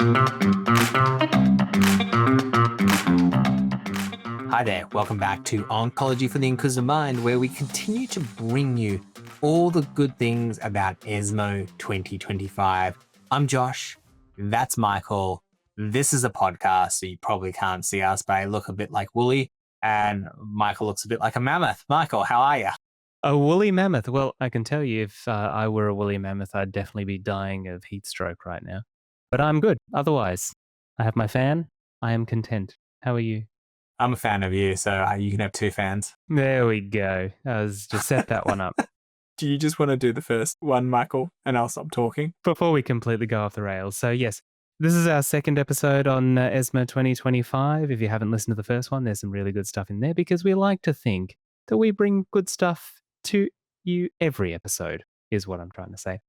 Hi there, welcome back to Oncology for the Inquisitive Mind, where we continue to bring you all the good things about ESMO 2025. I'm Josh, that's Michael. This is a podcast, so you probably can't see us, but I look a bit like Wooly, and Michael looks a bit like a mammoth. Michael, how are you? A woolly mammoth. Well, I can tell you if I were a woolly mammoth, I'd definitely be dying of heat stroke right now. But I'm good. Otherwise, I have my fan. I am content. How are you? I'm a fan of you, so you can have two fans. There we go. I was just set that one up. Do you just want to do the first one, Michael, and I'll stop talking? Before we completely go off the rails. So, yes, this is our second episode on ESMO 2025. If you haven't listened to the first one, there's some really good stuff in there because we like to think that we bring good stuff to you every episode, is what I'm trying to say.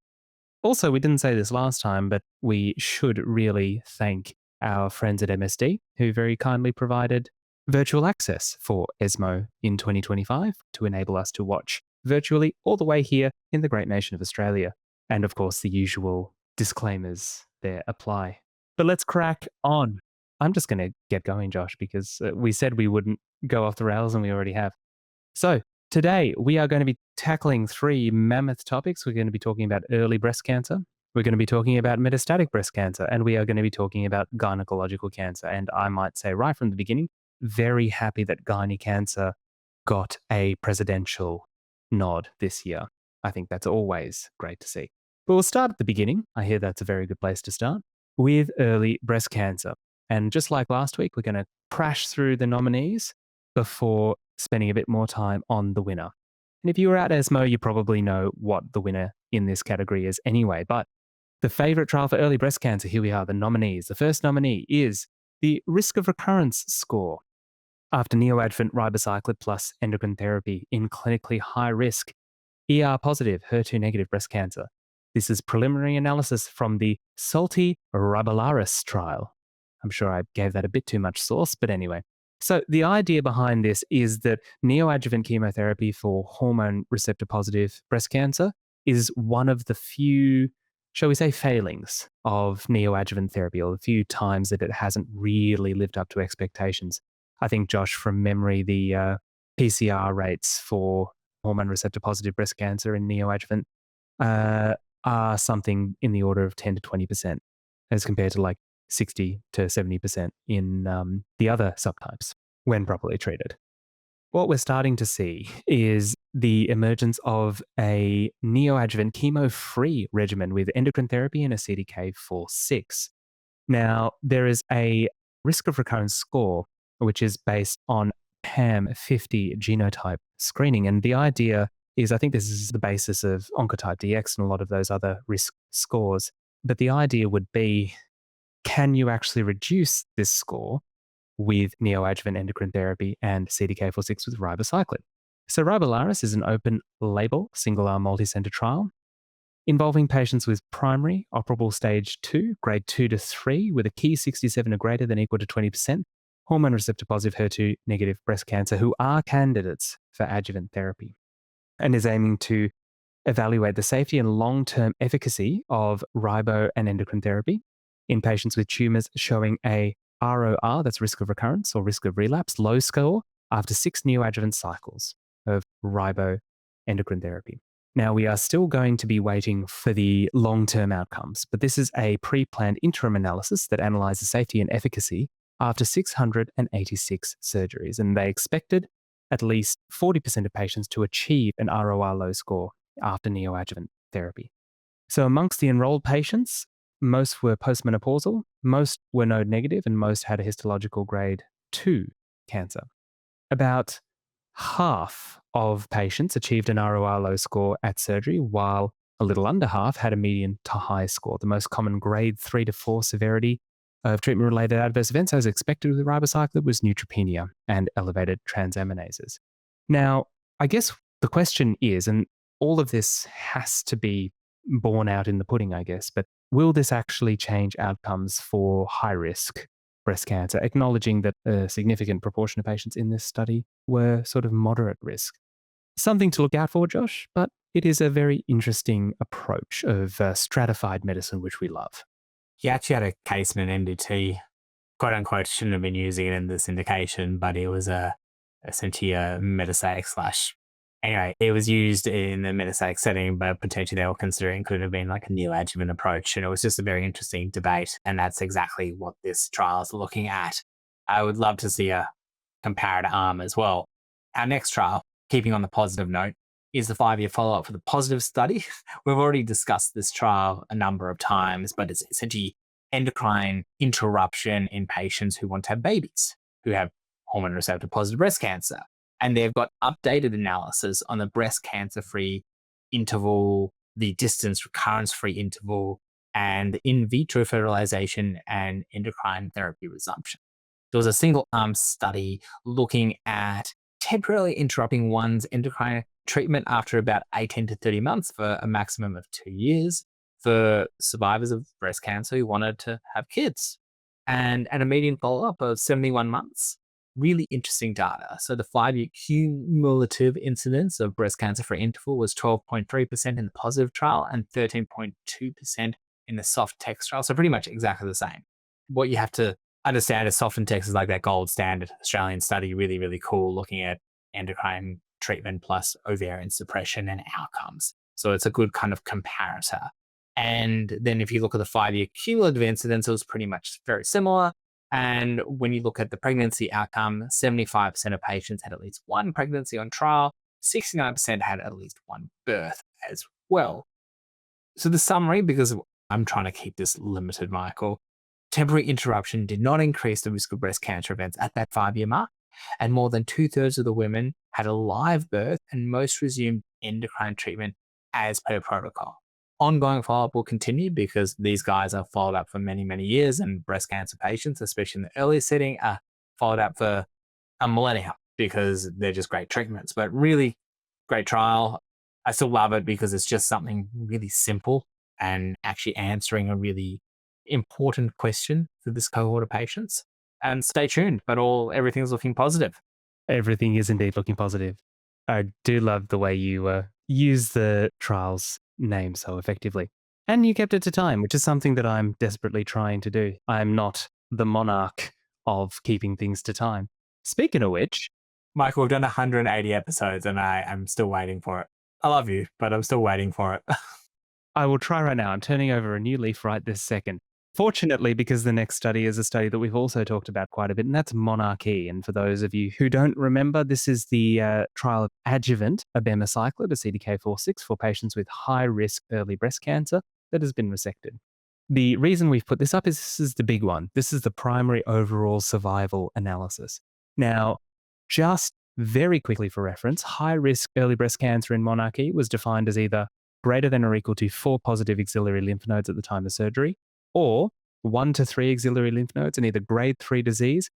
Also, we didn't say this last time, but we should really thank our friends at MSD who very kindly provided virtual access for ESMO in 2025 to enable us to watch virtually all the way here in the great nation of Australia. And of course, the usual disclaimers there apply. But let's crack on. I'm just going to get going, Josh, because we said we wouldn't go off the rails and we already have. So, today, we are going to be tackling three mammoth topics. We're going to be talking about early breast cancer. We're going to be talking about metastatic breast cancer. And we are going to be talking about gynaecological cancer. And I might say right from the beginning, very happy that gynae cancer got a presidential nod this year. I think that's always great to see. But we'll start at the beginning. I hear that's a very good place to start with early breast cancer. And just like last week, we're going to crash through the nominees before spending a bit more time on the winner. And if you were at ESMO, you probably know what the winner in this category is anyway. But the favorite trial for early breast cancer, here we are, the nominees. The first nominee is the risk of recurrence score after neoadjuvant ribociclib plus endocrine therapy in clinically high risk ER positive, HER2 negative breast cancer. This is preliminary analysis from the SOLTI-RIBOLARIS trial. I'm sure I gave that a bit too much sauce, but anyway. So the idea behind this is that neoadjuvant chemotherapy for hormone receptor positive breast cancer is one of the few, shall we say, failings of neoadjuvant therapy, or the few times that it hasn't really lived up to expectations. I think, Josh, from memory, the PCR rates for hormone receptor positive breast cancer in neoadjuvant are something in the order of 10 to 20% as compared to like 60 to 70% in the other subtypes when properly treated. What we're starting to see is the emergence of a neoadjuvant chemo-free regimen with endocrine therapy and a CDK4/6. Now, there is a risk of recurrence score, which is based on PAM50 genotype screening. And the idea is, I think this is the basis of Oncotype DX and a lot of those other risk scores. But the idea would be, can you actually reduce this score with neoadjuvant endocrine therapy and CDK4/6 with ribociclib? So RIBOLARIS is an open label, single-arm multi-center trial involving patients with primary operable stage 2, grade 2 to 3, with a key 67 or greater than equal to 20%, hormone receptor positive HER2 negative breast cancer who are candidates for adjuvant therapy, and is aiming to evaluate the safety and long-term efficacy of ribo and endocrine therapy in patients with tumors showing a ROR, that's risk of recurrence or risk of relapse, low score after 6 neoadjuvant cycles of ribo endocrine therapy. Now, we are still going to be waiting for the long-term outcomes, but this is a pre-planned interim analysis that analyzes safety and efficacy after 686 surgeries, and they expected at least 40% of patients to achieve an ROR low score after neoadjuvant therapy. So amongst the enrolled patients, most were postmenopausal, most were node negative, and most had a histological grade 2 cancer. About half of patients achieved an ROR low score at surgery, while a little under half had a medium to high score. The most common grade 3 to 4 severity of treatment-related adverse events, as expected with ribociclib, was neutropenia and elevated transaminases. Now, I guess the question is, and all of this has to be borne out in the pudding, I guess, but will this actually change outcomes for high-risk breast cancer, acknowledging that a significant proportion of patients in this study were sort of moderate risk? Something to look out for, Josh, but it is a very interesting approach of stratified medicine, which we love. He actually had a case in an NDT, quote unquote, shouldn't have been using it in this indication, but it was essentially a metastatic slash. Anyway, it was used in the metastatic setting, but potentially they were considering could have been like a neoadjuvant approach. And it was just a very interesting debate. And that's exactly what this trial is looking at. I would love to see a comparator arm as well. Our next trial, keeping on the positive note, is the 5-year follow-up for the positive study. We've already discussed this trial a number of times, but it's essentially endocrine interruption in patients who want to have babies, who have hormone receptor positive breast cancer. And they've got updated analysis on the breast cancer free interval, the distance recurrence free interval, and in vitro fertilization and endocrine therapy resumption. There was a single arm study looking at temporarily interrupting one's endocrine treatment after about 18 to 30 months for a maximum of 2 years for survivors of breast cancer who wanted to have kids. And at a median follow up of 71 months, really interesting data. So the 5-year cumulative incidence of breast cancer free interval was 12.3% in the positive trial and 13.2% in the soft text trial. So pretty much exactly the same. What you have to understand is soft and text is like that gold standard Australian study, really, really cool, looking at endocrine treatment plus ovarian suppression and outcomes. So it's a good kind of comparator. And then if you look at the 5-year cumulative incidence, it was pretty much very similar. And when you look at the pregnancy outcome, 75% of patients had at least one pregnancy on trial, 69% had at least one birth as well. So the summary, because I'm trying to keep this limited, Michael, temporary interruption did not increase the risk of breast cancer events at that 5-year mark, and more than 2/3 of the women had a live birth, and most resumed endocrine treatment as per protocol. Ongoing follow-up will continue because these guys are followed up for many, many years, and breast cancer patients, especially in the early setting, are followed up for a millennia because they're just great treatments. But really great trial. I still love it because it's just something really simple and actually answering a really important question for this cohort of patients. And stay tuned, but everything's looking positive. Everything is indeed looking positive. I do love the way you use the trial's name so effectively. And you kept it to time, which is something that I'm desperately trying to do. I'm not the monarch of keeping things to time. Speaking of which, Michael, we've done 180 episodes and I'm still waiting for it. I love you, but I'm still waiting for it. I will try right now. I'm turning over a new leaf right this second. Fortunately, because the next study is a study that we've also talked about quite a bit, and that's monarchE. And for those of you who don't remember, this is the trial of adjuvant abemaciclib, a CDK4/6, for patients with high-risk early breast cancer that has been resected. The reason we've put this up is this is the big one. This is the primary overall survival analysis. Now, just very quickly for reference, high-risk early breast cancer in monarchE was defined as either greater than or equal to 4 positive axillary lymph nodes at the time of surgery, or 1 to 3 axillary lymph nodes in either grade 3 disease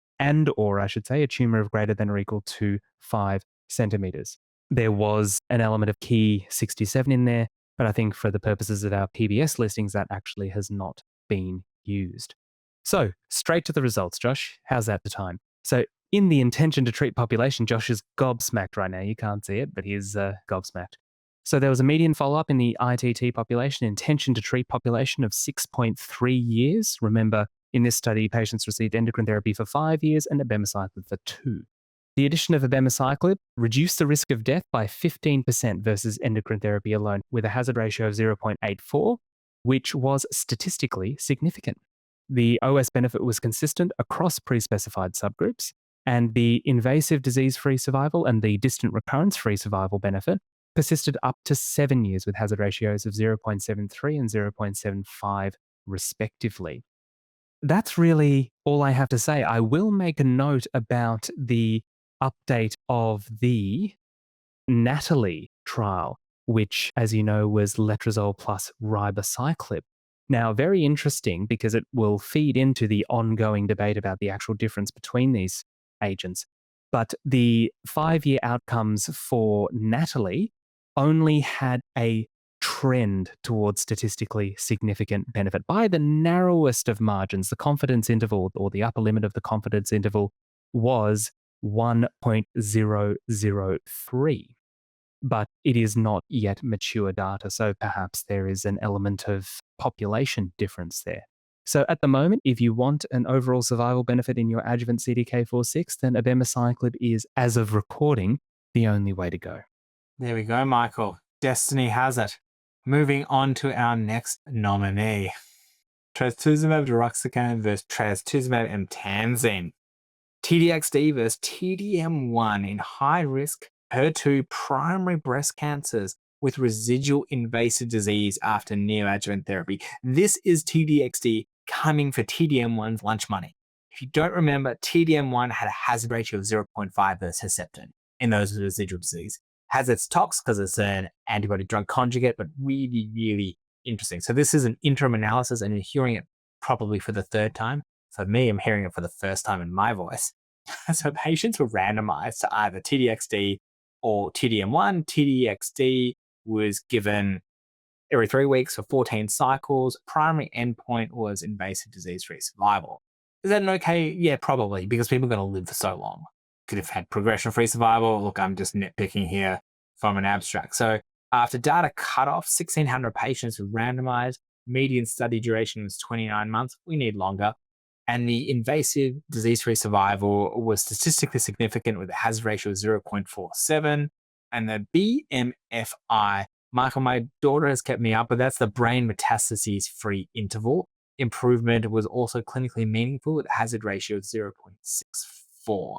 or I should say, a tumor of greater than or equal to 5 centimeters. There was an element of key 67 in there, but I think for the purposes of our PBS listings, that actually has not been used. So straight to the results, Josh. How's that the time? So in the intention to treat population, Josh is gobsmacked right now. You can't see it, but he's gobsmacked. So there was a median follow-up in the ITT population, intention to treat population of 6.3 years. Remember, in this study, patients received endocrine therapy for 5 years and abemaciclib for 2. The addition of abemaciclib reduced the risk of death by 15% versus endocrine therapy alone, with a hazard ratio of 0.84, which was statistically significant. The OS benefit was consistent across pre-specified subgroups, and the invasive disease-free survival and the distant recurrence-free survival benefit persisted up to 7 years with hazard ratios of 0.73 and 0.75 respectively. That's really all I have to say. I will make a note about the update of the NATALY trial, which, as you know, was letrozole plus ribociclib. Now, very interesting because it will feed into the ongoing debate about the actual difference between these agents. But the 5-year outcomes for NATALY only had a trend towards statistically significant benefit by the narrowest of margins. The confidence interval, or the upper limit of the confidence interval, was 1.003. But it is not yet mature data, so perhaps there is an element of population difference there. So at the moment, if you want an overall survival benefit in your adjuvant CDK4/6, then abemaciclib is, as of recording, the only way to go. There we go, Michael. Destiny has it. Moving on to our next nominee. Trastuzumab deruxtecan versus trastuzumab emtansine. TDXD versus TDM1 in high-risk HER2 primary breast cancers with residual invasive disease after neoadjuvant therapy. This is TDXD coming for TDM1's lunch money. If you don't remember, TDM1 had a hazard ratio of 0.5 versus Herceptin in those with residual disease. Has its tox because it's an antibody drug conjugate, but really, really interesting. So this is an interim analysis, and you're hearing it probably for the third time. For me, I'm hearing it for the first time in my voice. So patients were randomized to either TDXD or TDM1. TDXD was given every 3 weeks for 14 cycles. Primary endpoint was invasive disease-free survival. Is that an okay? Yeah, probably, because people are going to live for so long. Could have had progression-free survival. Look, I'm just nitpicking here from an abstract. So after data cutoff, 1,600 patients were randomized. Median study duration was 29 months. We need longer. And the invasive disease-free survival was statistically significant with a hazard ratio of 0.47. And the BMFI, Michael, my daughter has kept me up, but that's the brain metastases-free interval. Improvement was also clinically meaningful with a hazard ratio of 0.64.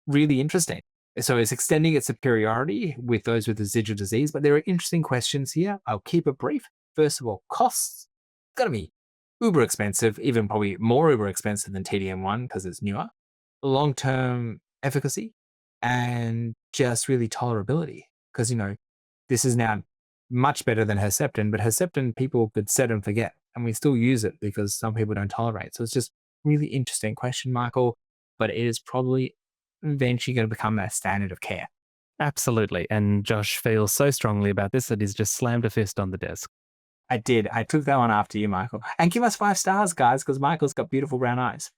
Really interesting. So it's extending its superiority with those with residual disease, but there are interesting questions here. I'll keep it brief. First of all, costs. It's going to be uber expensive, even probably more uber expensive than TDM1 because it's newer. Long-term efficacy and just really tolerability because, this is now much better than Herceptin, but Herceptin people could set and forget, and we still use it because some people don't tolerate. So it's just really interesting question, Michael, but it is probably eventually going to become a standard of care. Absolutely. And Josh feels so strongly about this that he's just slammed a fist on the desk. I did. I took that one after you, Michael. And give us 5 stars, guys, because Michael's got beautiful brown eyes.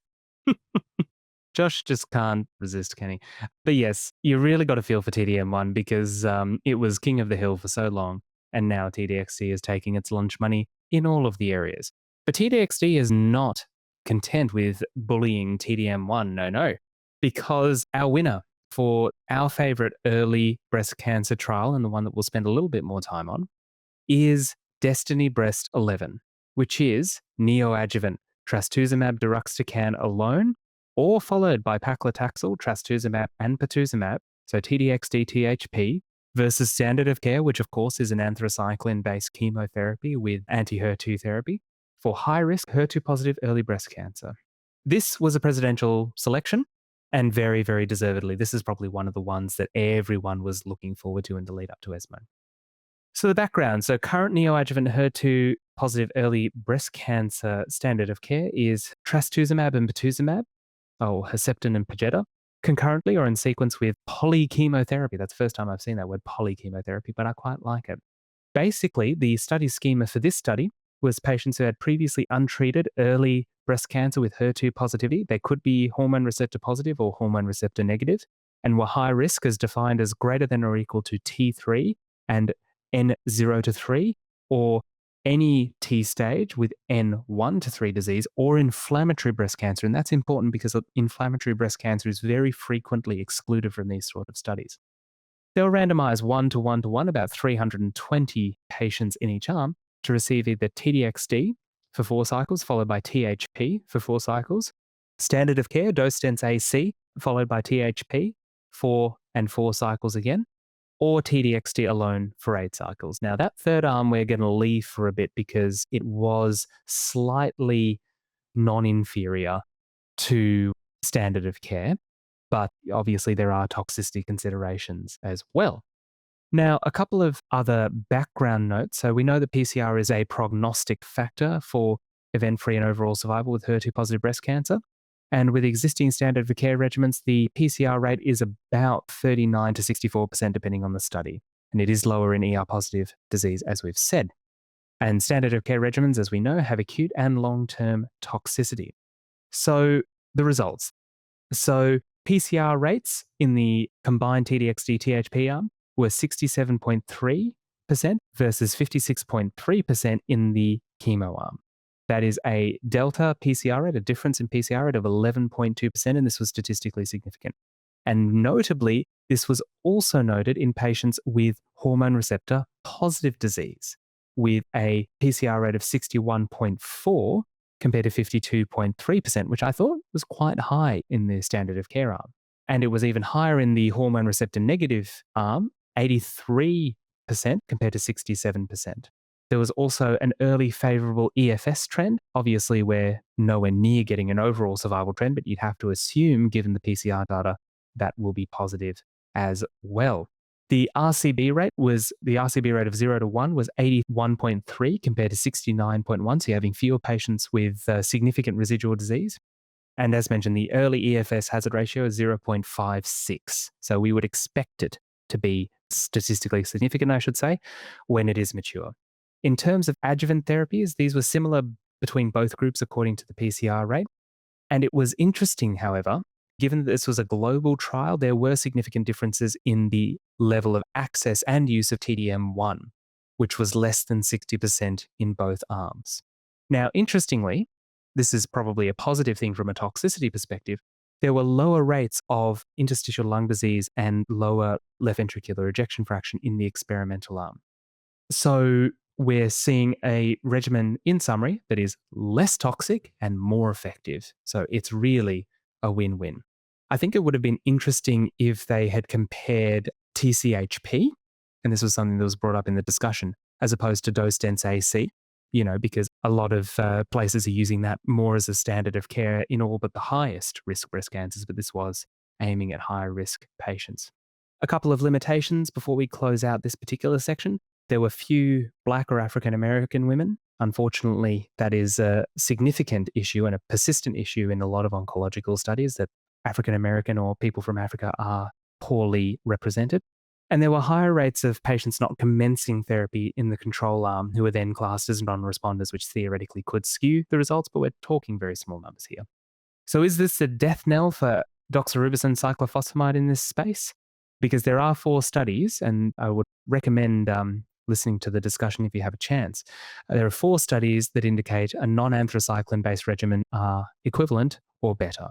Josh just can't resist, can he? But yes, you really got to feel for TDM1 because it was king of the hill for so long, and now TDXD is taking its lunch money in all of the areas. But TDXD is not content with bullying TDM1, no, because our winner for our favorite early breast cancer trial, and the one that we'll spend a little bit more time on, is Destiny Breast 11, which is neoadjuvant trastuzumab deruxtecan alone, or followed by paclitaxel, trastuzumab, and pertuzumab, so TDXD THP, versus standard of care, which of course is an anthracycline-based chemotherapy with anti-HER2 therapy for high-risk HER2-positive early breast cancer. This was a presidential selection, and very, very deservedly. This is probably one of the ones that everyone was looking forward to in the lead up to ESMO. So the background, current neoadjuvant HER2 positive early breast cancer standard of care is trastuzumab and pertuzumab, Herceptin and Perjeta, concurrently or in sequence with polychemotherapy. That's the first time I've seen that word polychemotherapy, but I quite like it. Basically, the study schema for this study was patients who had previously untreated early breast cancer with HER2 positivity. They could be hormone receptor positive or hormone receptor negative and were high risk as defined as greater than or equal to T3 and N0 to 3, or any T stage with N1 to 3 disease, or inflammatory breast cancer. And that's important because inflammatory breast cancer is very frequently excluded from these sort of studies. They were randomized 1 to 1 to 1, about 320 patients in each arm, to receive either TDXD for 4 cycles, followed by THP for 4 cycles, standard of care, dose dense AC, followed by THP, 4 and 4 cycles again, or TDXD alone for 8 cycles. Now, that third arm we're going to leave for a bit because it was slightly non-inferior to standard of care, but obviously there are toxicity considerations as well. Now, a couple of other background notes. So we know that PCR is a prognostic factor for event-free and overall survival with HER2-positive breast cancer. And with existing standard of care regimens, the PCR rate is about 39 to 64%, depending on the study. And it is lower in ER-positive disease, as we've said. And standard of care regimens, as we know, have acute and long-term toxicity. So the results. So PCR rates in the combined TDXD THP arm were 67.3% versus 56.3% in the chemo arm. That is a delta PCR rate, a difference in PCR rate of 11.2%, and this was statistically significant. And notably, this was also noted in patients with hormone receptor positive disease, with a PCR rate of 61.4 compared to 52.3%, which I thought was quite high in the standard of care arm. And it was even higher in the hormone receptor negative arm, 83% compared to 67%. There was also an early favorable EFS trend. Obviously, we're nowhere near getting an overall survival trend, but you'd have to assume, given the PCR data, that will be positive as well. The RCB rate of 0 to 1 was 81.3 compared to 69.1. So you're having fewer patients with significant residual disease. And as mentioned, the early EFS hazard ratio is 0.56. So we would expect it to be statistically significant, I should say, when it is mature. In terms of adjuvant therapies, these were similar between both groups according to the PCR rate. And it was interesting, however, given that this was a global trial, there were significant differences in the level of access and use of TDM1, which was less than 60% in both arms. Now, interestingly, this is probably a positive thing from a toxicity perspective, there were lower rates of interstitial lung disease and lower left ventricular ejection fraction in the experimental arm. So we're seeing a regimen, in summary, that is less toxic and more effective. So it's really a win-win. I think it would have been interesting if they had compared TCHP, and this was something that was brought up in the discussion, as opposed to dose-dense AC, because a lot of places are using that more as a standard of care in all but the highest risk breast cancers, but this was aiming at higher risk patients. A couple of limitations before we close out this particular section. There were few Black or African American women. Unfortunately, that is a significant issue and a persistent issue in a lot of oncological studies, that African American or people from Africa are poorly represented. And there were higher rates of patients not commencing therapy in the control arm who were then classed as non-responders, which theoretically could skew the results, but we're talking very small numbers here. So is this a death knell for doxorubicin cyclophosphamide in this space? Because there are 4 studies, and I would recommend listening to the discussion if you have a chance. There are 4 studies that indicate a non-anthracycline-based regimen are equivalent or better.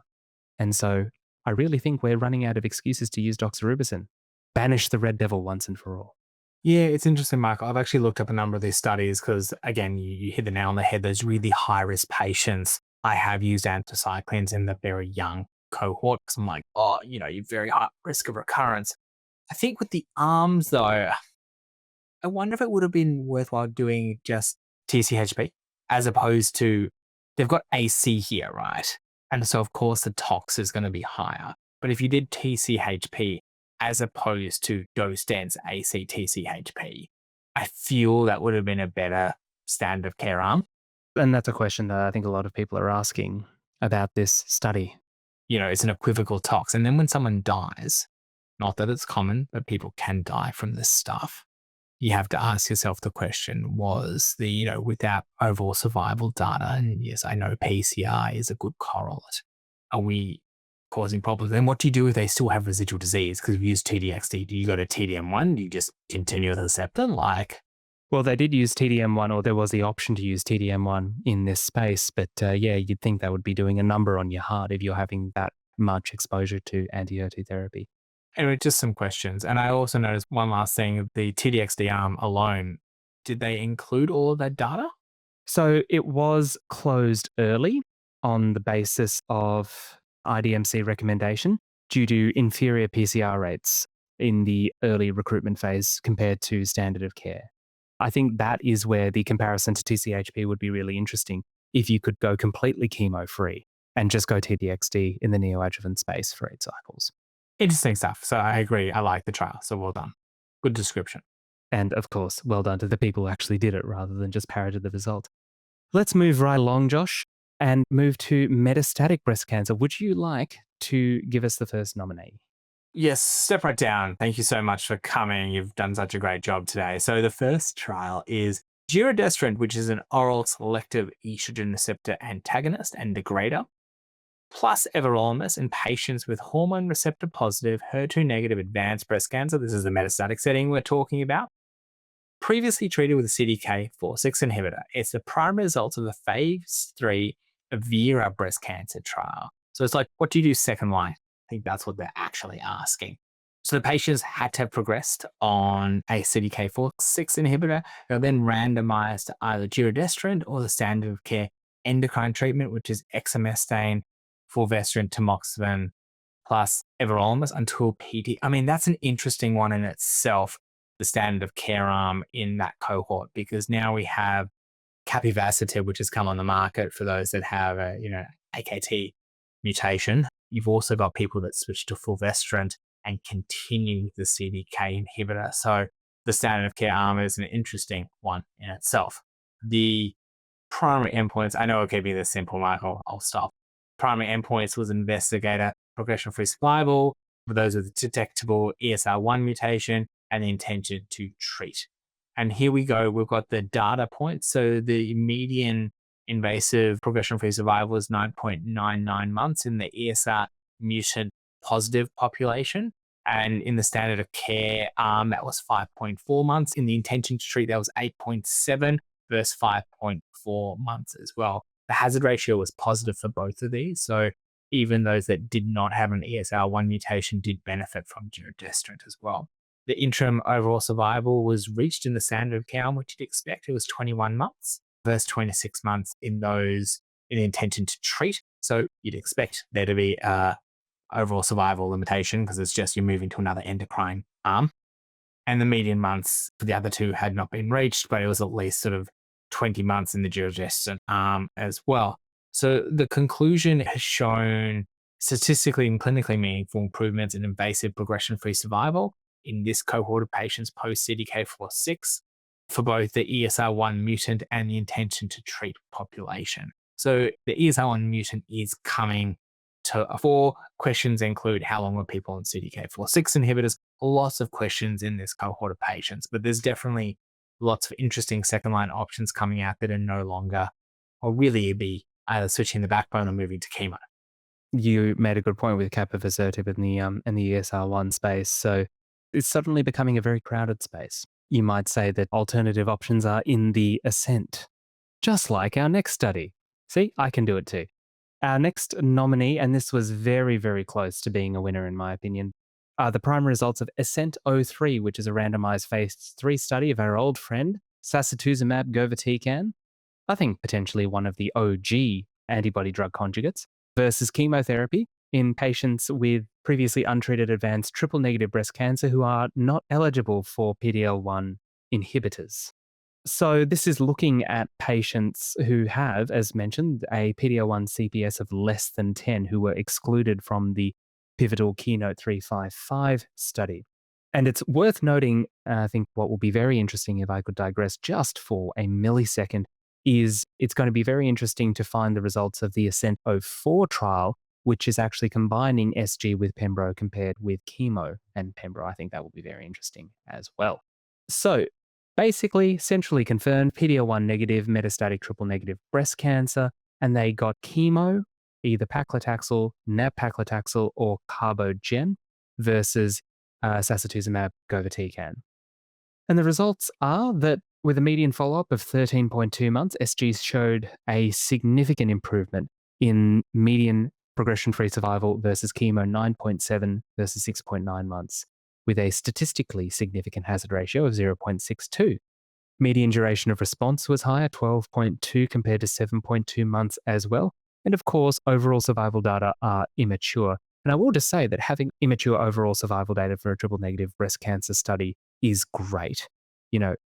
And so I really think we're running out of excuses to use doxorubicin. Banish the red devil once and for all. Yeah, it's interesting, Michael. I've actually looked up a number of these studies because, again, you hit the nail on the head. Those really high-risk patients, I have used anthracyclines in the very young cohort because I'm like, you're very high risk of recurrence. I think with the arms, though, I wonder if it would have been worthwhile doing just TCHP as opposed to, they've got AC here, right? And so, of course, the tox is going to be higher. But if you did TCHP as opposed to dose-dense AC TCHP, I feel that would have been a better standard of care arm. And that's a question that I think a lot of people are asking about this study. It's an equivocal tox. And then when someone dies, not that it's common, but people can die from this stuff. You have to ask yourself the question, was without overall survival data, and yes, I know PCR is a good correlate, are we causing problems? Then what do you do if they still have residual disease? Because we've used TDXD. Do you go to TDM1? Do you just continue with Herceptin? Well, they did use TDM1, or there was the option to use TDM1 in this space. But you'd think that would be doing a number on your heart if you're having that much exposure to anti-HER2 therapy. Anyway, just some questions. And I also noticed one last thing, the TDXD arm alone, did they include all of that data? So it was closed early on the basis of IDMC recommendation due to inferior PCR rates in the early recruitment phase compared to standard of care. I think that is where the comparison to TCHP would be really interesting if you could go completely chemo-free and just go TDXD in the neoadjuvant space for 8 cycles. Interesting stuff. So I agree. I like the trial. So well done. Good description. And of course, well done to the people who actually did it rather than just parroted the result. Let's move right along, Josh, and move to metastatic breast cancer. Would you like to give us the first nominee? Yes, step right down. Thank you so much for coming. You've done such a great job today. So the first trial is giredestrant, which is an oral selective estrogen receptor antagonist and degrader, plus everolimus in patients with hormone receptor positive, HER2 negative advanced breast cancer. This is the metastatic setting we're talking about. previously treated with a CDK4/6 inhibitor. It's the primary result of a phase 3 evERA breast cancer trial. So it's like, what do you do second line? I think that's what they're actually asking. So the patients had to have progressed on a CDK4/6 inhibitor. They were then randomized to either giredestrant or the standard of care endocrine treatment, which is exemestane, fulvestrant, tamoxifen, plus everolimus until PT. I mean, that's an interesting one in itself, the standard of care arm in that cohort, because now we have capivasertib, which has come on the market for those that have a, AKT mutation. You've also got people that switch to fulvestrant and continue the CDK inhibitor. So the standard of care arm is an interesting one in itself. The primary endpoints, I know it could be this simple, Michael, I'll stop. Primary endpoints was investigator progression-free survival for those with detectable ESR1 mutation and the intention to treat. And here we go, we've got the data points. So the median invasive progression-free survival is 9.99 months in the ESR mutant positive population. And in the standard of care arm, that was 5.4 months. In the intention to treat, that was 8.7 versus 5.4 months as well. The hazard ratio was positive for both of these. So even those that did not have an ESR1 mutation did benefit from giredestrant as well. The interim overall survival was reached in the standard of care, which you'd expect. It was 21 months versus 26 months in those in the intention to treat. So you'd expect there to be overall survival limitation because it's just you're moving to another endocrine arm. And the median months for the other two had not been reached, but it was at least sort of 20 months in the giredestrant arm as well. So the conclusion has shown statistically and clinically meaningful improvements in invasive progression-free survival in this cohort of patients post-CDK4/6 for both the ESR1 mutant and the intention to treat population. So the ESR1 mutant is coming to a fore. Questions include how long were people on CDK4/6 inhibitors? Lots of questions in this cohort of patients, but there's definitely lots of interesting second-line options coming out that are no longer, or really be either switching the backbone or moving to chemo. You made a good point with capivasertib in the ESR1 space. So it's suddenly becoming a very crowded space. You might say that alternative options are in the ascent, just like our next study. See, I can do it too. Our next nominee, and this was very, very close to being a winner in my opinion, are the primary results of ASCENT-03, which is a randomized phase 3 study of our old friend, sacituzumab govitecan, I think potentially one of the OG antibody drug conjugates, versus chemotherapy in patients with previously untreated advanced triple-negative breast cancer who are not eligible for PD-L1 inhibitors. So this is looking at patients who have, as mentioned, a PD-L1 CPS of less than 10 who were excluded from the pivotal Keynote 355 study. And it's worth noting, I think what will be very interesting if I could digress just for a millisecond, is it's going to be very interesting to find the results of the ASCENT-04 trial, which is actually combining SG with Pembro compared with chemo and Pembro. I think that will be very interesting as well. So basically, centrally confirmed PD-L1 negative metastatic triple negative breast cancer, and they got chemo, either paclitaxel, nab-paclitaxel, or carbogen versus sacituzumab govitecan. And the results are that with a median follow-up of 13.2 months, SG showed a significant improvement in median progression-free survival versus chemo 9.7 versus 6.9 months, with a statistically significant hazard ratio of 0.62. Median duration of response was higher, 12.2 compared to 7.2 months as well. And of course, overall survival data are immature. And I will just say that having immature overall survival data for a triple-negative breast cancer study is great.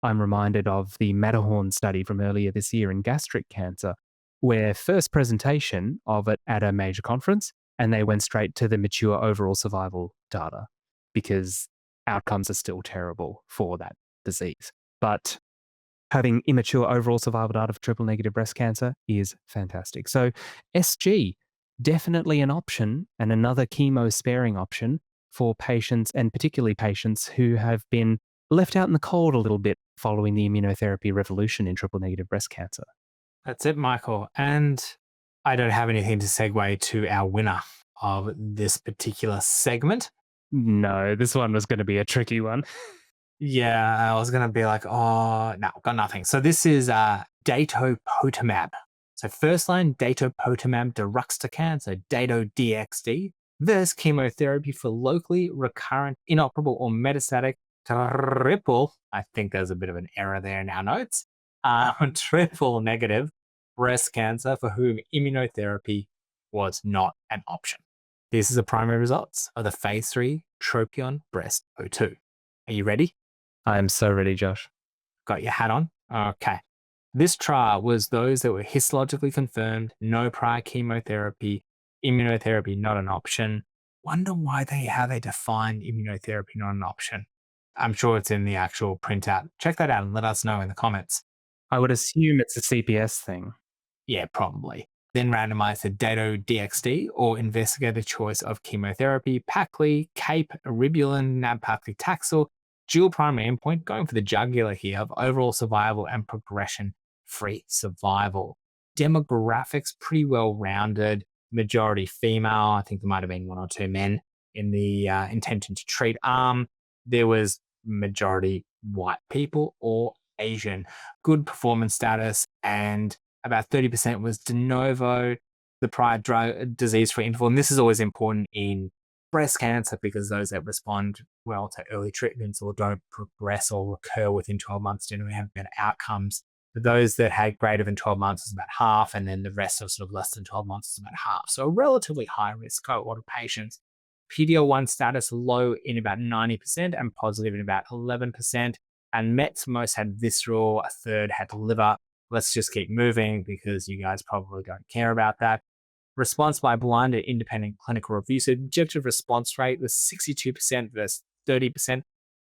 I'm reminded of the Matterhorn study from earlier this year in gastric cancer, where first presentation of it at a major conference, and they went straight to the mature overall survival data because outcomes are still terrible for that disease. But having immature overall survival data for triple-negative breast cancer is fantastic. So SG, definitely an option and another chemo-sparing option for patients, and particularly patients who have been left out in the cold a little bit following the immunotherapy revolution in triple-negative breast cancer. That's it, Michael. And I don't have anything to segue to our winner of this particular segment. No, this one was going to be a tricky one. Yeah, I was gonna be like, oh no, got nothing. So this is datopotamab. So first line datopotamab deruxtecan, so Dato-DXd, versus chemotherapy for locally recurrent, inoperable, or metastatic triple. I think there's a bit of an error there in our notes. Triple negative breast cancer for whom immunotherapy was not an option. This is the primary results of the phase 3 Tropion Breast 02. Are you ready? I am so ready, Josh. Got your hat on? Okay. This trial was those that were histologically confirmed, no prior chemotherapy, immunotherapy not an option. Wonder how they defined immunotherapy not an option. I'm sure it's in the actual printout. Check that out and let us know in the comments. I would assume it's a CPS thing. Yeah, probably. Then randomized to Dato-DXd or investigator choice of chemotherapy, Paclitaxel, CAPE, Eribulin, nab-paclitaxel, dual primary endpoint, going for the jugular here of overall survival and progression-free survival. Demographics, pretty well rounded, majority female. I think there might have been one or two men in the intention to treat arm. There was majority white people or Asian. Good performance status, and about 30% was de novo, the prior disease-free interval. And this is always important in breast cancer because those that respond well to early treatments or don't progress or recur within 12 months generally have better outcomes. For those that had greater than 12 months is about half, and then the rest of sort of less than 12 months is about half. So a relatively high risk cohort of patients. PD-L1 status low in about 90% and positive in about 11%. And Mets most had visceral, a third had liver. Let's just keep moving because you guys probably don't care about that. Response by blinded independent clinical review. So objective response rate was 62% versus 30%.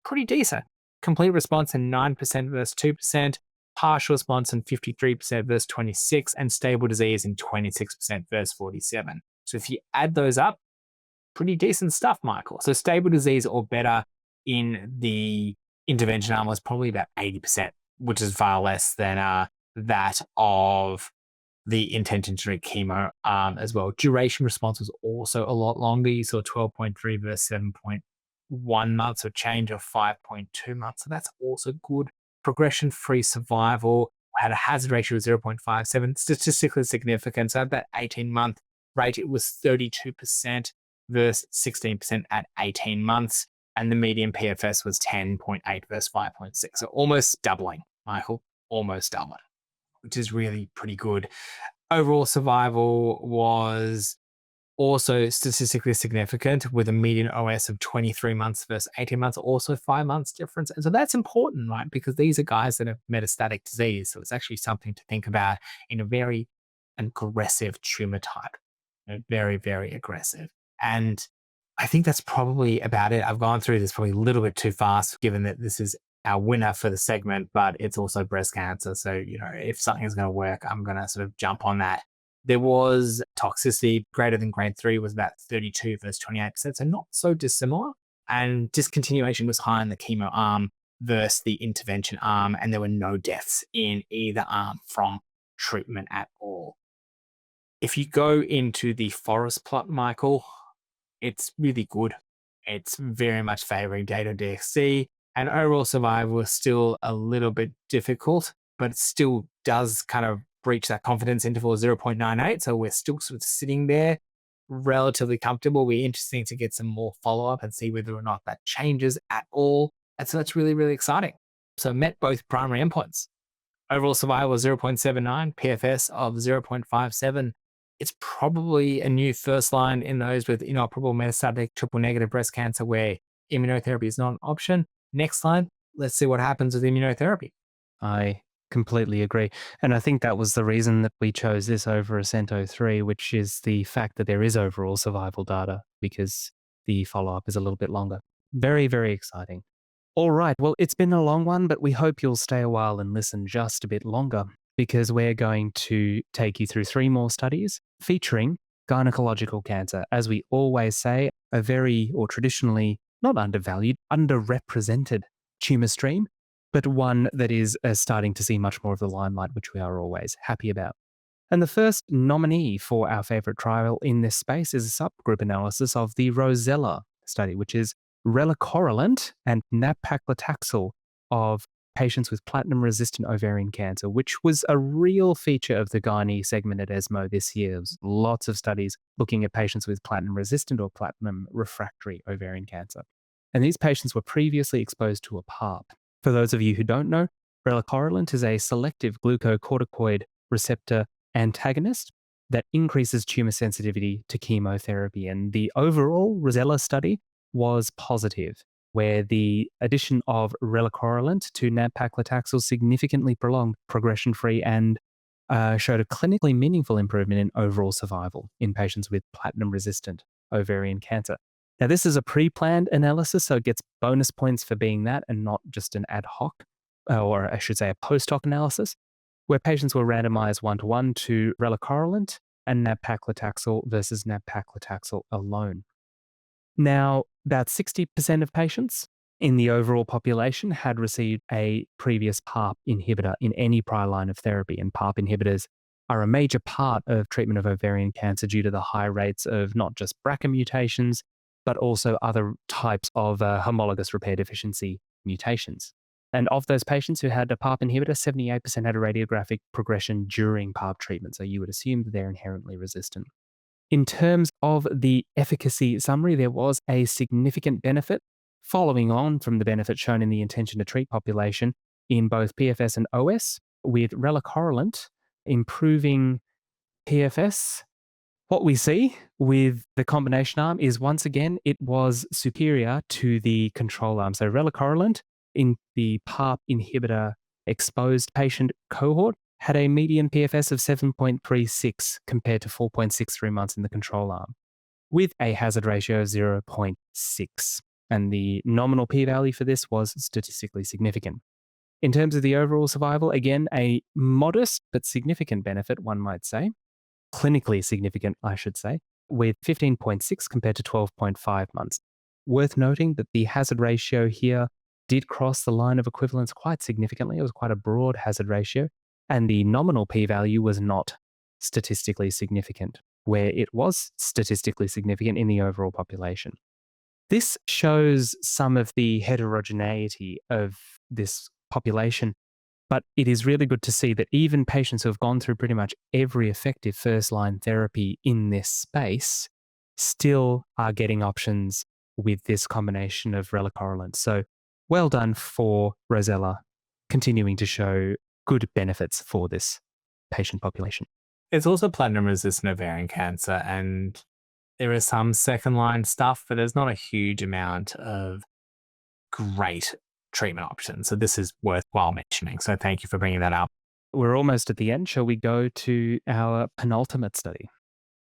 Pretty decent. Complete response in 9% versus 2%. Partial response in 53% versus 26%. And stable disease in 26% versus 47%. So if you add those up, pretty decent stuff, Michael. So stable disease or better in the intervention arm was probably about 80%, which is far less than that of the intention to treat chemo as well. Duration response was also a lot longer. You saw 12.3 versus 7.1 months, or change of 5.2 months. So that's also good. Progression-free survival had a hazard ratio of 0.57, statistically significant. So at that 18-month rate, it was 32% versus 16% at 18 months. And the median PFS was 10.8 versus 5.6. So almost doubling, Michael, almost doubling, which is really pretty good. Overall survival was also statistically significant with a median OS of 23 months versus 18 months, also 5 months difference. And so that's important, right? Because these are guys that have metastatic disease. So it's actually something to think about in a very aggressive tumor type. Very, very aggressive. And I think that's probably about it. I've gone through this probably a little bit too fast, given that this is our winner for the segment, but it's also breast cancer. So, if something's going to work, I'm going to sort of jump on that. There was toxicity greater than grade 3 was about 32 versus 28%, so not so dissimilar. And discontinuation was high in the chemo arm versus the intervention arm, and there were no deaths in either arm from treatment at all. If you go into the forest plot, Michael, it's really good. It's very much favoring Dato-DXd, and overall survival is still a little bit difficult, but it still does kind of breach that confidence interval of 0.98. So we're still sort of sitting there relatively comfortable. We're interesting to get some more follow-up and see whether or not that changes at all. And so that's really, really exciting. So met both primary endpoints. Overall survival of 0.79, PFS of 0.57. It's probably a new first line in those with inoperable metastatic triple negative breast cancer where immunotherapy is not an option. Next line, let's see what happens with immunotherapy. I completely agree. And I think that was the reason that we chose this over Ascento 3, which is the fact that there is overall survival data because the follow-up is a little bit longer. Very, very exciting. All right. Well, it's been a long one, but we hope you'll stay a while and listen just a bit longer because we're going to take you through 3 more studies featuring gynaecological cancer. As we always say, a very, or traditionally not undervalued, underrepresented tumor stream, but one that is starting to see much more of the limelight, which we are always happy about. And the first nominee for our favorite trial in this space is a subgroup analysis of the ROSELLA study, which is relacorilant and nab-paclitaxel of patients with platinum-resistant ovarian cancer, which was a real feature of the gynae segment at ESMO this year. There was lots of studies looking at patients with platinum-resistant or platinum-refractory ovarian cancer. And these patients were previously exposed to a PARP. For those of you who don't know, relacorilant is a selective glucocorticoid receptor antagonist that increases tumor sensitivity to chemotherapy. And the overall ROSELLA study was positive, where the addition of relacorilant to nab-paclitaxel significantly prolonged progression-free and showed a clinically meaningful improvement in overall survival in patients with platinum-resistant ovarian cancer. Now, this is a pre-planned analysis, so it gets bonus points for being that and not just an ad hoc, or I should say a post-hoc analysis, where patients were randomized 1-to-1 to relacorilant and nab-paclitaxel versus nab-paclitaxel alone. Now, about 60% of patients in the overall population had received a previous PARP inhibitor in any prior line of therapy, and PARP inhibitors are a major part of treatment of ovarian cancer due to the high rates of not just BRCA mutations, but also other types of homologous repair deficiency mutations. And of those patients who had a PARP inhibitor, 78% had a radiographic progression during PARP treatment, so you would assume that they're inherently resistant. In terms of the efficacy summary, there was a significant benefit following on from the benefit shown in the intention to treat population in both PFS and OS, with relacorilant improving PFS. What we see with the combination arm is, once again, it was superior to the control arm. So relacorilant in the PARP inhibitor exposed patient cohort had a median PFS of 7.36 compared to 4.63 months in the control arm, with a hazard ratio of 0.6. And the nominal p-value for this was statistically significant. In terms of the overall survival, again, a modest but significant benefit, one might say. Clinically significant, I should say, with 15.6 compared to 12.5 months. Worth noting that the hazard ratio here did cross the line of equivalence quite significantly. It was quite a broad hazard ratio, and the nominal p-value was not statistically significant, where it was statistically significant in the overall population. This shows some of the heterogeneity of this population, but it is really good to see that even patients who have gone through pretty much every effective first-line therapy in this space still are getting options with this combination of relacorilant. So well done for ROSELLA, continuing to show good benefits for this patient population. It's also platinum-resistant ovarian cancer, and there is some second-line stuff, but there's not a huge amount of great treatment options. So this is worthwhile mentioning. So thank you for bringing that up. We're almost at the end. Shall we go to our penultimate study?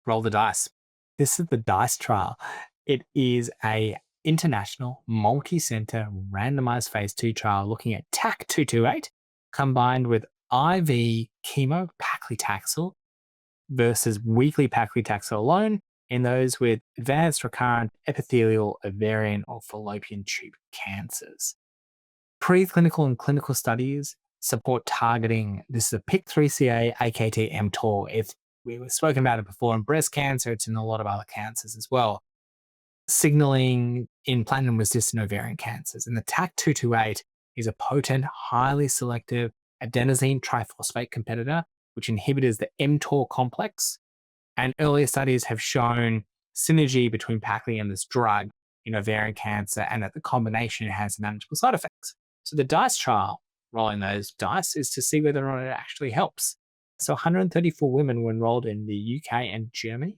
Roll the dice. This is the DICE trial. It is a international multi-center randomized phase 2 trial looking at TAC-228 combined with IV chemo paclitaxel versus weekly paclitaxel alone in those with advanced recurrent epithelial, ovarian, or fallopian tube cancers. Preclinical and clinical studies support targeting. This is a PIK3CA, AKT, mTOR. We've spoken about it before in breast cancer. It's in a lot of other cancers as well. Signaling in platinum-resistant ovarian cancers. And the TAC-228 is a potent, highly selective adenosine triphosphate competitor, which inhibits the mTOR complex. And earlier studies have shown synergy between pacli and this drug in ovarian cancer, and that the combination has manageable side effects. So the DICE trial, rolling those dice, is to see whether or not it actually helps. So 134 women were enrolled in the UK and Germany.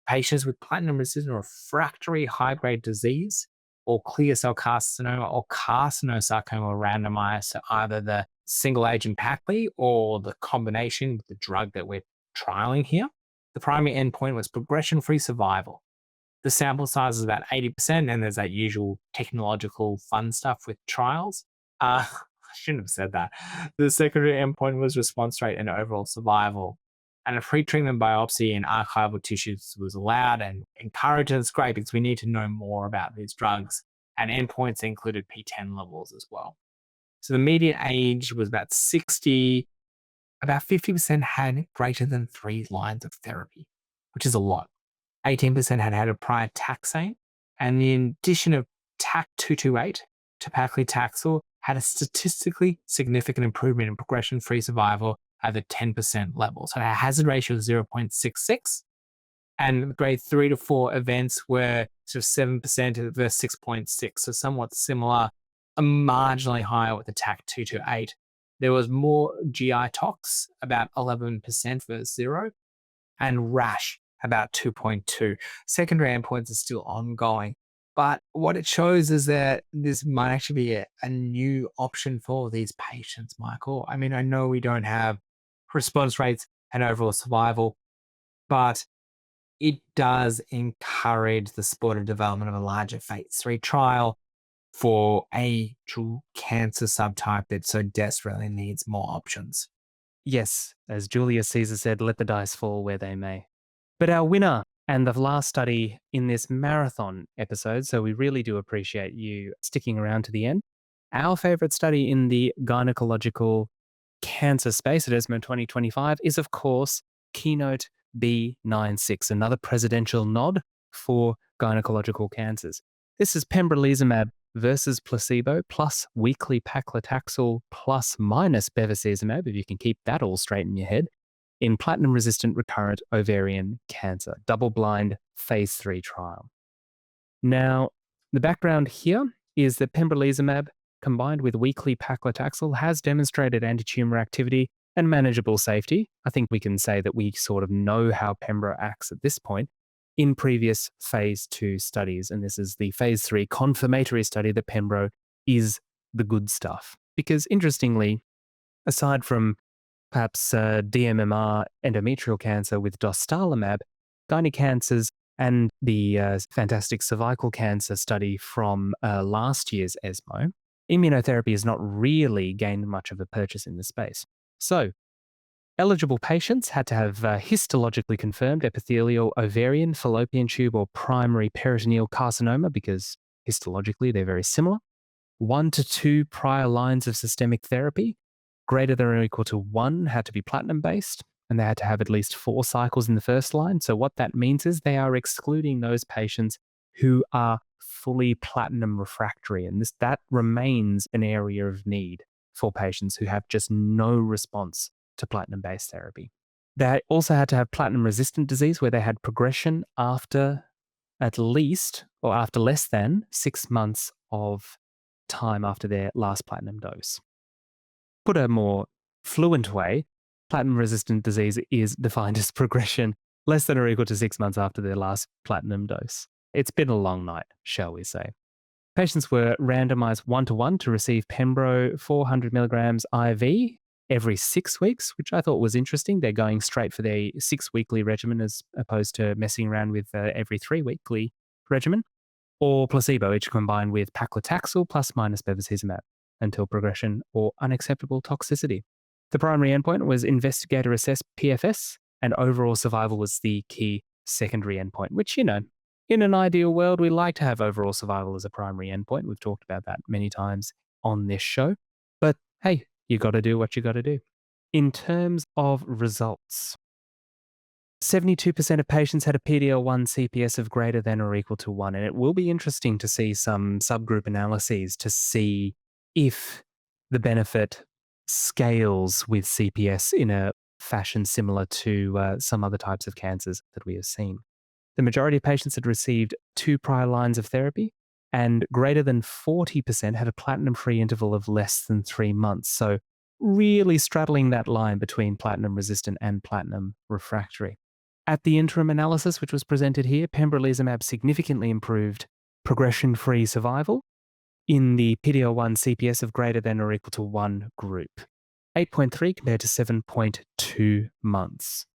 Patients with platinum-resistant refractory high-grade disease or clear cell carcinoma or carcinosarcoma were randomized to either the single-agent pacli or the combination with the drug that we're trialing here. The primary endpoint was progression-free survival. The sample size is about 80%, and there's that usual technological fun stuff with trials. I shouldn't have said that. The secondary endpoint was response rate and overall survival. And a pre-treatment biopsy in archival tissues was allowed and encouraged, and it's great because we need to know more about these drugs. And endpoints included P10 levels as well. So the median age was about 60. About 50% had greater than 3 lines of therapy, which is a lot. 18% had had a prior taxane, and the addition of TAC-228 to paclitaxel had a statistically significant improvement in progression-free survival at the 10% level. So a hazard ratio of 0.66, and grade 3 to 4 events were sort of 7% versus 6.6, so somewhat similar, marginally higher with the TAC-228. There was more GI tox, about 11% versus 0, and rash, about 2.2. Secondary endpoints are still ongoing, but what it shows is that this might actually be a new option for these patients, Michael. I mean, I know we don't have response rates and overall survival, but it does encourage the supportive development of a larger phase 3 trial for a true cancer subtype that so desperately needs more options. Yes, as Julius Caesar said, let the dice fall where they may. But our winner and the last study in this marathon episode, so we really do appreciate you sticking around to the end. Our favorite study in the gynaecological cancer space at ESMO 2025 is, of course, Keynote B96, another presidential nod for gynecological cancers. This is pembrolizumab versus placebo plus weekly paclitaxel plus minus bevacizumab, if you can keep that all straight in your head, in platinum-resistant recurrent ovarian cancer, double-blind phase 3 trial. Now, the background here is that pembrolizumab combined with weekly paclitaxel has demonstrated anti-tumor activity and manageable safety. I think we can say that we sort of know how pembro acts at this point in previous phase 2 studies, and this is the phase 3 confirmatory study that pembro is the good stuff. Because interestingly, aside from perhaps DMMR endometrial cancer with dostarlimab, gynae cancers and the fantastic cervical cancer study from last year's ESMO, immunotherapy has not really gained much of a purchase in the space. So, eligible patients had to have histologically confirmed epithelial, ovarian, fallopian tube, or primary peritoneal carcinoma because histologically they're very similar. 1 to 2 prior lines of systemic therapy, greater than or equal to 1 had to be platinum-based, and they had to have at least 4 cycles in the first line. So what that means is they are excluding those patients who are fully platinum refractory, and that remains an area of need for patients who have just no response to platinum-based therapy. They also had to have platinum-resistant disease where they had progression after at least, or after less than 6 months of time after their last platinum dose. Put a more fluent way, platinum-resistant disease is defined as progression less than or equal to 6 months after their last platinum dose. It's been a long night, shall we say. Patients were randomized 1-to-1 to receive pembro 400 milligrams IV every 6 weeks, which I thought was interesting. They're going straight for their 6-weekly regimen as opposed to messing around with every 3-weekly regimen, or placebo, each combined with paclitaxel plus minus bevacizumab until progression or unacceptable toxicity. The primary endpoint was investigator-assessed PFS, and overall survival was the key secondary endpoint, which, in an ideal world, we like to have overall survival as a primary endpoint. We've talked about that many times on this show. But hey, you got to do what you got to do. In terms of results, 72% of patients had a PD-L1 CPS of greater than or equal to 1, and it will be interesting to see some subgroup analyses to see if the benefit scales with CPS in a fashion similar to some other types of cancers that we have seen. The majority of patients had received 2 prior lines of therapy, and greater than 40% had a platinum-free interval of less than 3 months. So really straddling that line between platinum-resistant and platinum-refractory. At the interim analysis, which was presented here, pembrolizumab significantly improved progression-free survival in the PD-L1 CPS of greater than or equal to 1 group, 8.3 compared to 7.2 months,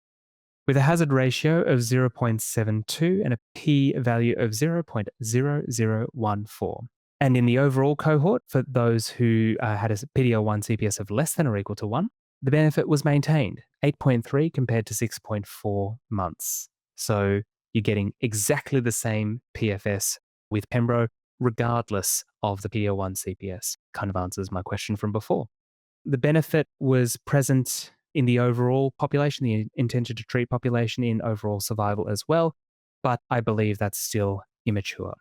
with a hazard ratio of 0.72 and a p-value of 0.0014. And in the overall cohort, for those who had a PD-L1 CPS of less than or equal to 1, the benefit was maintained, 8.3 compared to 6.4 months. So you're getting exactly the same PFS with pembro, regardless of the PD-L1 CPS. Kind of answers my question from before. The benefit was present in the overall population, the intention to treat population, in overall survival as well, but I believe that's still immature.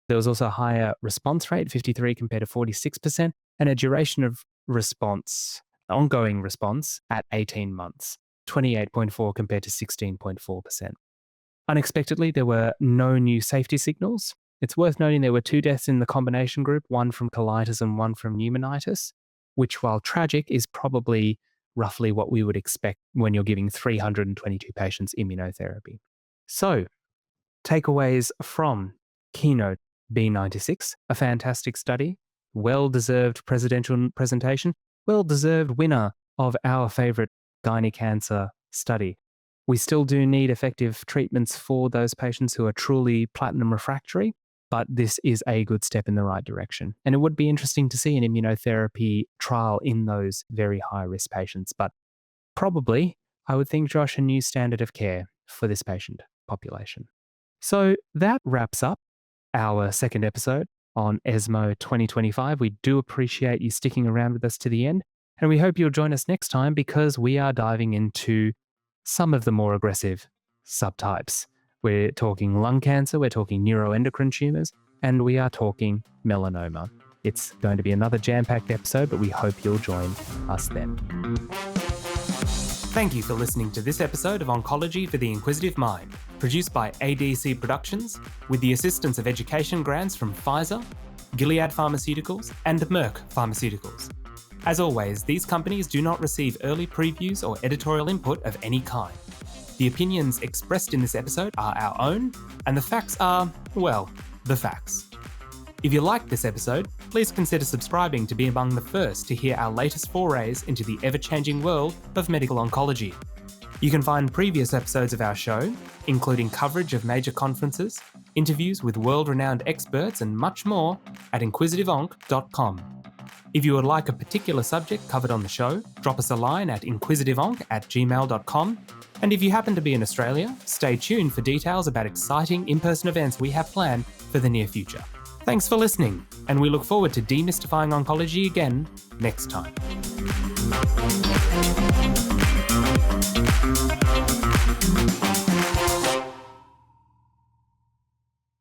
There was also a higher response rate, 53 compared to 46%, and a duration of response, ongoing response at 18 months, 28.4 compared to 16.4%. Unexpectedly, there were no new safety signals. It's worth noting there were 2 deaths in the combination group, one from colitis and one from pneumonitis, which, while tragic, is probably roughly what we would expect when you're giving 322 patients immunotherapy. So, takeaways from Keynote B96, a fantastic study, well-deserved presidential presentation, well-deserved winner of our favorite gynae cancer study. We still do need effective treatments for those patients who are truly platinum refractory, but this is a good step in the right direction. And it would be interesting to see an immunotherapy trial in those very high-risk patients, but probably, I would think, Josh, a new standard of care for this patient population. So that wraps up our second episode on ESMO 2025. We do appreciate you sticking around with us to the end, and we hope you'll join us next time because we are diving into some of the more aggressive subtypes. We're talking lung cancer, we're talking neuroendocrine tumors, and we are talking melanoma. It's going to be another jam-packed episode, but we hope you'll join us then. Thank you for listening to this episode of Oncology for the Inquisitive Mind, produced by ADC Productions, with the assistance of education grants from Pfizer, Gilead Pharmaceuticals, and Merck Pharmaceuticals. As always, these companies do not receive early previews or editorial input of any kind. The opinions expressed in this episode are our own, and the facts are, well, the facts. If you liked this episode, please consider subscribing to be among the first to hear our latest forays into the ever-changing world of medical oncology. You can find previous episodes of our show, including coverage of major conferences, interviews with world-renowned experts, and much more at inquisitiveonc.com. If you would like a particular subject covered on the show, drop us a line at inquisitiveonc@gmail.com. And if you happen to be in Australia, stay tuned for details about exciting in-person events we have planned for the near future. Thanks for listening, and we look forward to demystifying oncology again next time.